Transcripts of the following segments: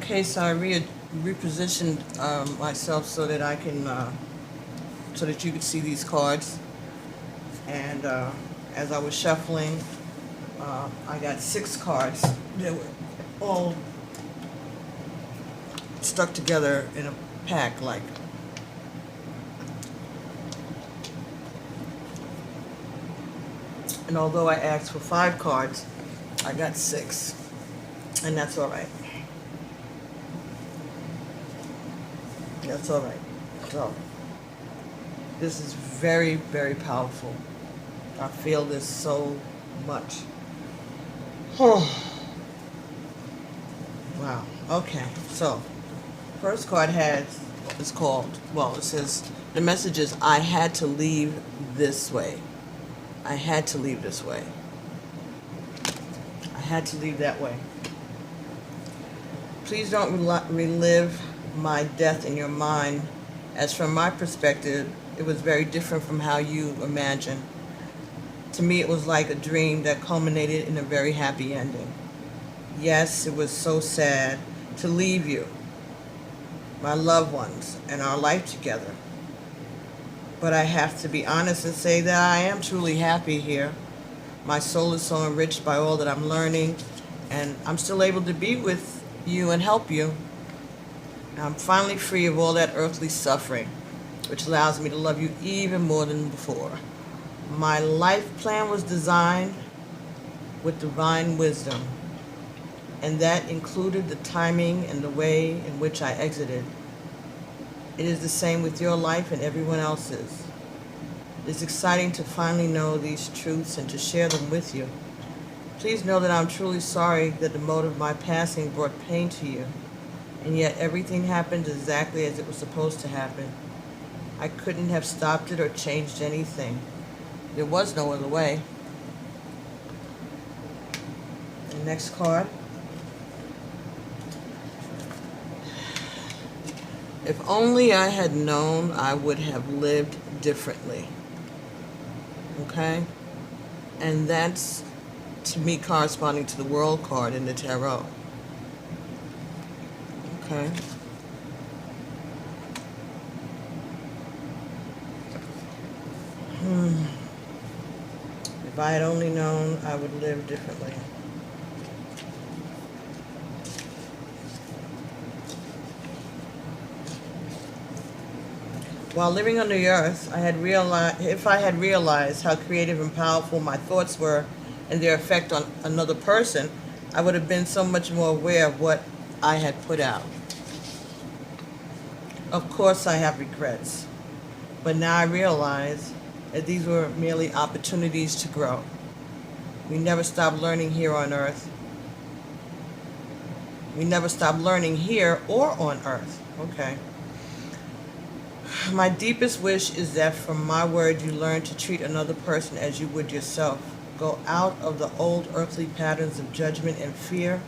Okay, so I repositioned myself so that I can, so that you could see these cards. And as I was shuffling, I got 6 cards that were all stuck together in a pack, like. And although I asked for 5 cards, I got 6, and that's all right. That's all right. So, this is very, very powerful. I feel this so much. Wow. Okay. So, first card is called, well, it says, the message is, I had to leave this way. I had to leave this way. I had to leave that way. Please don't relive my death in your mind, as from my perspective, it was very different from how you imagine. To me, it was like a dream that culminated in a very happy ending. Yes, it was so sad to leave you, my loved ones, and our life together. But I have to be honest and say that I am truly happy here. My soul is so enriched by all that I'm learning, and I'm still able to be with you and help you. I'm finally free of all that earthly suffering, which allows me to love you even more than before. My life plan was designed with divine wisdom, and that included the timing and the way in which I exited. It is the same with your life and everyone else's. It's exciting to finally know these truths and to share them with you. Please know that I'm truly sorry that the mode of my passing brought pain to you, and yet everything happened exactly as it was supposed to happen. I couldn't have stopped it or changed anything. There was no other way. The next card. If only I had known, I would have lived differently. Okay? And that's, to me, corresponding to the World card in the Tarot. Okay? If I had only known, I would live differently. While living on the earth, if I had realized how creative and powerful my thoughts were and their effect on another person, I would have been so much more aware of what I had put out. Of course, I have regrets, but now I realize that these were merely opportunities to grow. We never stop learning here on earth. We never stop learning here or on earth. Okay. My deepest wish is that from my word you learn to treat another person as you would yourself. Go out of the old earthly patterns of judgment and fear.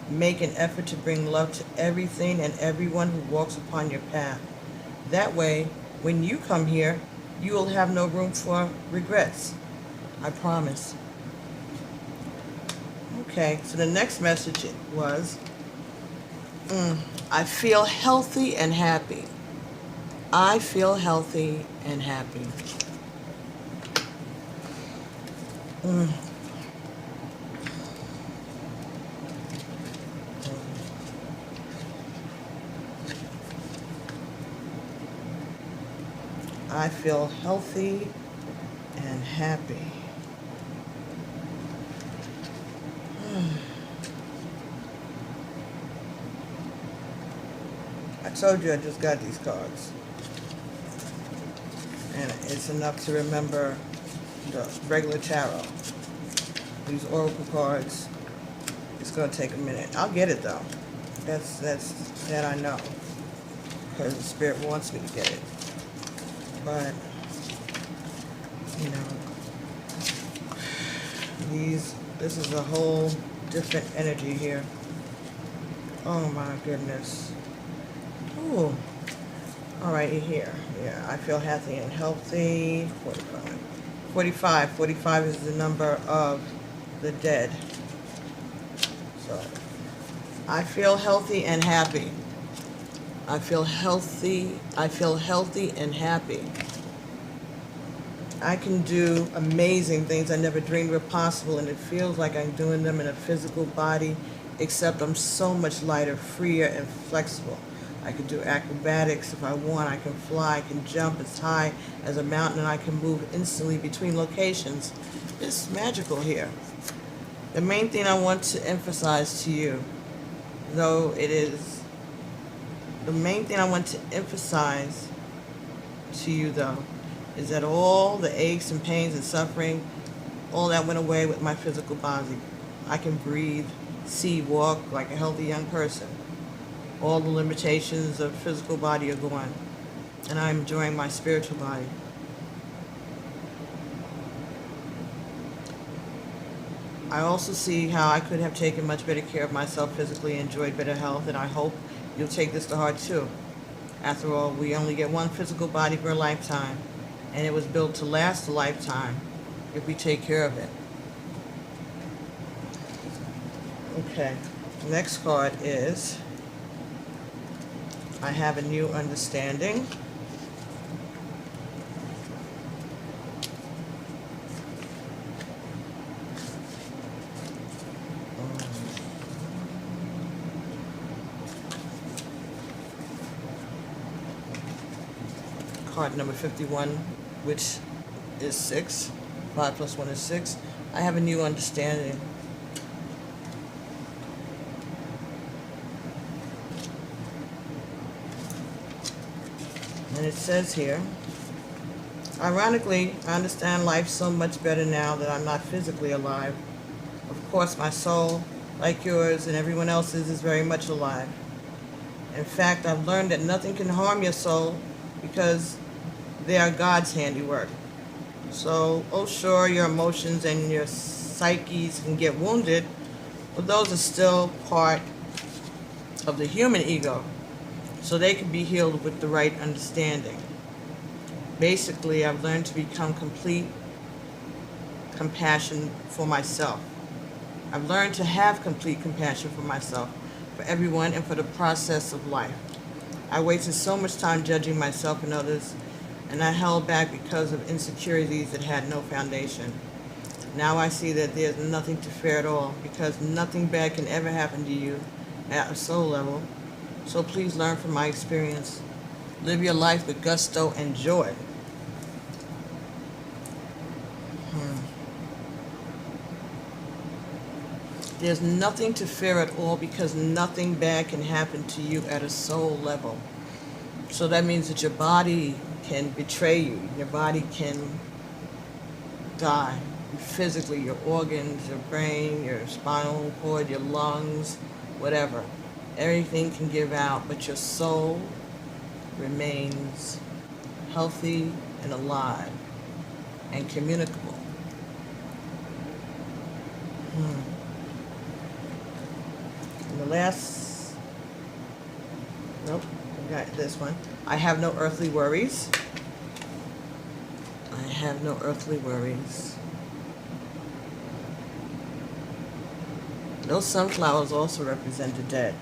Make an effort to bring love to everything and everyone who walks upon your path. That way, when you come here, you will have no room for regrets. I promise. Okay, so the next message was, I feel healthy and happy. I feel healthy and happy. I feel healthy and happy. I told you I just got these cards. And it's enough to remember the regular tarot. These oracle cards, it's going to take a minute. I'll get it though. That I know. Because the Spirit wants me to get it. But, you know, this is a whole different energy here. Oh my goodness. Ooh. All right, here. Yeah, I feel healthy and healthy. 45. 45. 45 is the number of the dead. So, I feel healthy and happy. I feel healthy. I feel healthy and happy. I can do amazing things I never dreamed were possible, and it feels like I'm doing them in a physical body, except I'm so much lighter, freer, and flexible. I can do acrobatics if I want. I can fly. I can jump as high as a mountain, and I can move instantly between locations. It's magical here. The main thing I want to emphasize to you, though it is, the main thing I want to emphasize to you, though, is that all the aches and pains and suffering, all that went away with my physical body. I can breathe, see, walk like a healthy young person. All the limitations of physical body are gone, and I'm enjoying my spiritual body. I also see how I could have taken much better care of myself physically, enjoyed better health, and I hope you'll take this to heart too. After all, we only get one physical body for a lifetime, and it was built to last a lifetime if we take care of it. Okay, next card is, I have a new understanding. Card number 51, which is 6. 5 plus 1 is 6. I have a new understanding. And it says here, ironically, I understand life so much better now that I'm not physically alive. Of course, my soul, like yours and everyone else's, is very much alive. In fact, I've learned that nothing can harm your soul because they are God's handiwork. So, oh sure, your emotions and your psyches can get wounded, but those are still part of the human ego. So they can be healed with the right understanding. Basically, I've learned to become complete compassion for myself. I've learned to have complete compassion for myself, for everyone, and for the process of life. I wasted so much time judging myself and others, and I held back because of insecurities that had no foundation. Now I see that there's nothing to fear at all, because nothing bad can ever happen to you at a soul level. So please learn from my experience. Live your life with gusto and joy. There's nothing to fear at all, because nothing bad can happen to you at a soul level. So that means that your body can betray you. Your body can die. Physically, your organs, your brain, your spinal cord, your lungs, whatever. Everything can give out, but your soul remains healthy and alive and communicable. And the last, nope, I got this one. I have no earthly worries. I have no earthly worries. Those sunflowers also represent the dead.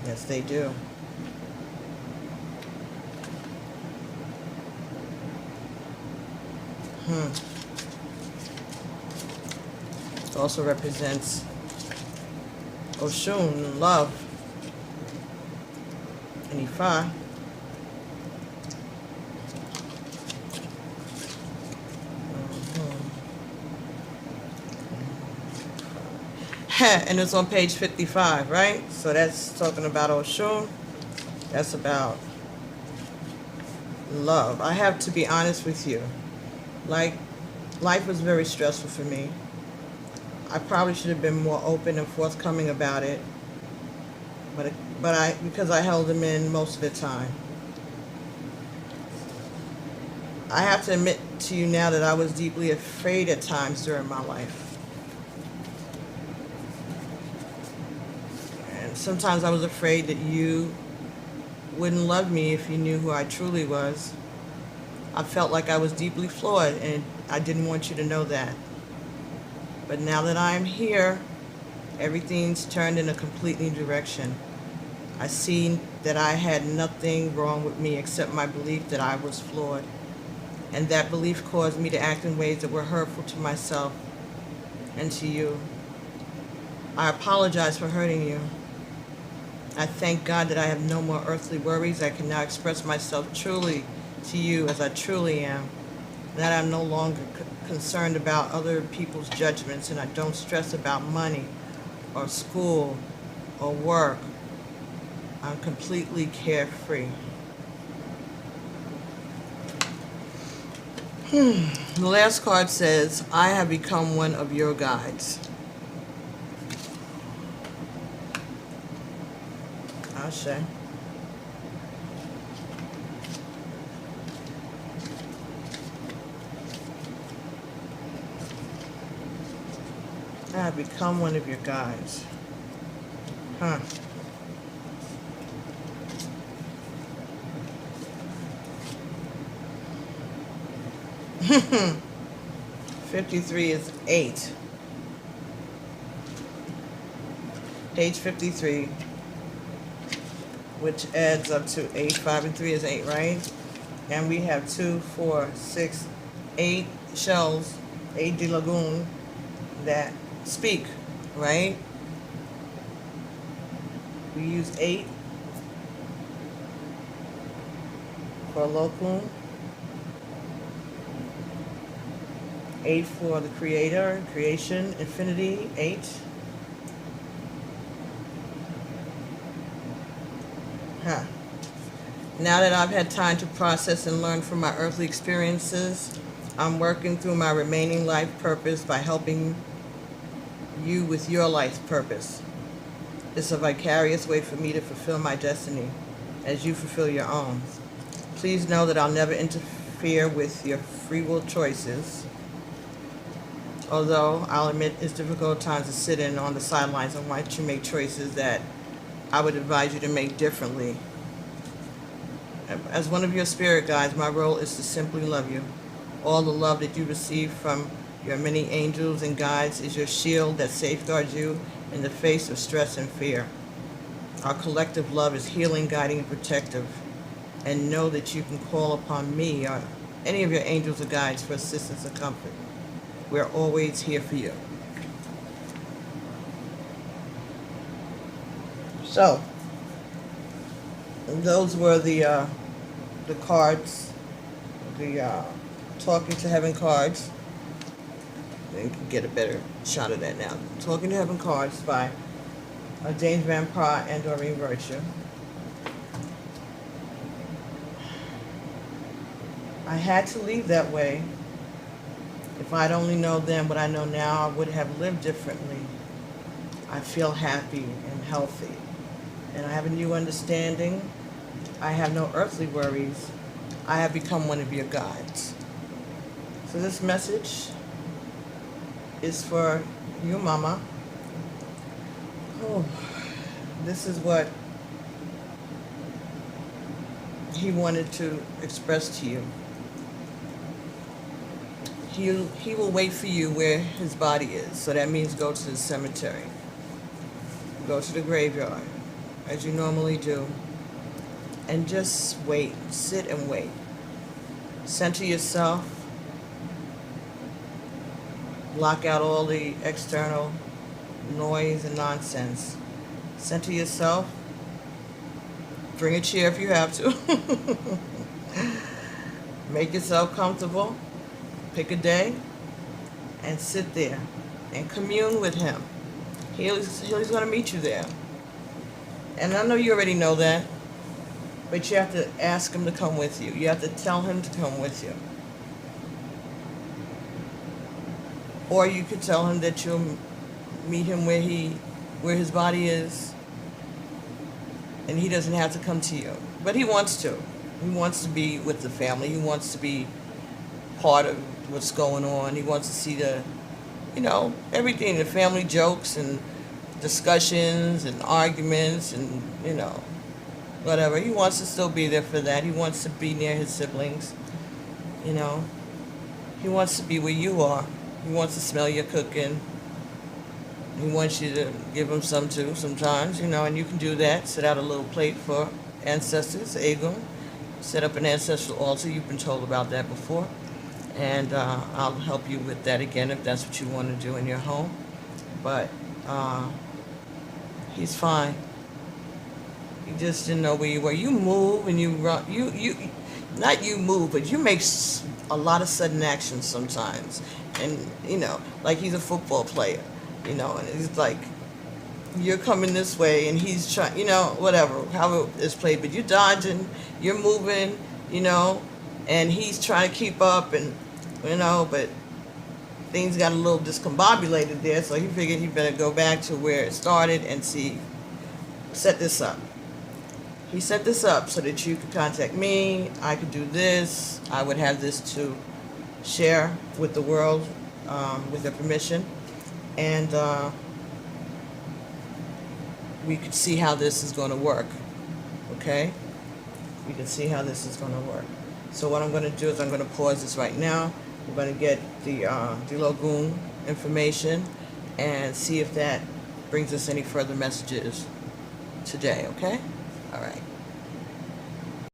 Yes, they do. It also represents Oshun, love, and Ifa. And it's on page 55, right? So that's talking about Oshun. That's about love. I have to be honest with you. Like, life was very stressful for me. I probably should have been more open and forthcoming about it. But because I held them in most of the time. I have to admit to you now that I was deeply afraid at times during my life. Sometimes I was afraid that you wouldn't love me if you knew who I truly was. I felt like I was deeply flawed, and I didn't want you to know that. But now that I am here, Everything's turned in a complete new direction. I see that I had nothing wrong with me except my belief that I was flawed. And that belief caused me to act in ways that were hurtful to myself and to you. I apologize for hurting you. I thank God that I have no more earthly worries. I can now express myself truly to you as I truly am. That I'm no longer concerned about other people's judgments, and I don't stress about money or school or work. I'm completely carefree. The last card says, I have become one of your guides. Ashe. I have become one of your guides. Huh. Hmm. 53 is 8. Page 53, which adds up to 8. 5 and 3 is 8, right? And we have 2, 4, 6, 8 shells, 8 de lagoon that speak, right? We use 8 for locum, 8 for the creator, creation, infinity, 8. Huh. Now that I've had time to process and learn from my earthly experiences, I'm working through my remaining life purpose by helping you with your life purpose. It's a vicarious way for me to fulfill my destiny as you fulfill your own. Please know that I'll never interfere with your free will choices, although I'll admit it's difficult at times to sit in on the sidelines and watch you make choices that I would advise you to make differently. As one of your spirit guides, my role is to simply love you. All the love that you receive from your many angels and guides is your shield that safeguards you in the face of stress and fear. Our collective love is healing, guiding, and protective. And know that you can call upon me or any of your angels or guides for assistance or comfort. We're always here for you. So, those were the cards, the Talking to Heaven cards. You can get a better shot of that now. Talking to Heaven cards by James Van Praagh and Doreen Virtue. I had to leave that way. If I'd only known then what I know now, I would have lived differently. I feel happy and healthy, and I have a new understanding. I have no earthly worries. I have become one of your guides. So this message is for you, Mama. Oh, this is what he wanted to express to you. He will wait for you where his body is. So that means go to the cemetery. Go to the graveyard, as you normally do. And just wait. Sit and wait. Center yourself. Block out all the external noise and nonsense. Center yourself. Bring a chair if you have to. Make yourself comfortable. Pick a day and sit there and commune with him. He's going to meet you there. And I know you already know that, but you have to ask him to come with you. You have to tell him to come with you. Or you could tell him that you'll meet him where his body is, and he doesn't have to come to you. But he wants to. He wants to be with the family. He wants to be part of what's going on. He wants to see everything, the family jokes and discussions and arguments and, whatever. He wants to still be there for that. He wants to be near his siblings, He wants to be where you are. He wants to smell your cooking. He wants you to give him some too sometimes, and you can do that. Set out a little plate for ancestors, Egun. Set up an ancestral altar. You've been told about that before. And I'll help you with that again if that's what you want to do in your home. But he's fine. You just didn't know where you were. You move and you run. Not you move, but you make a lot of sudden actions sometimes. And, like he's a football player, and he's like, you're coming this way and he's trying, whatever, how it's played. But you're dodging, you're moving, and he's trying to keep up and, but things got a little discombobulated there. So he figured he better go back to where it started and set this up. He set this up so that you could contact me. I could do this. I would have this to share with the world with their permission. And we could see how this is going to work. Okay? We can see how this is going to work. So what I'm going to do is I'm going to pause this right now. We're going to get the Dilogun information and see if that brings us any further messages today. Okay? All right.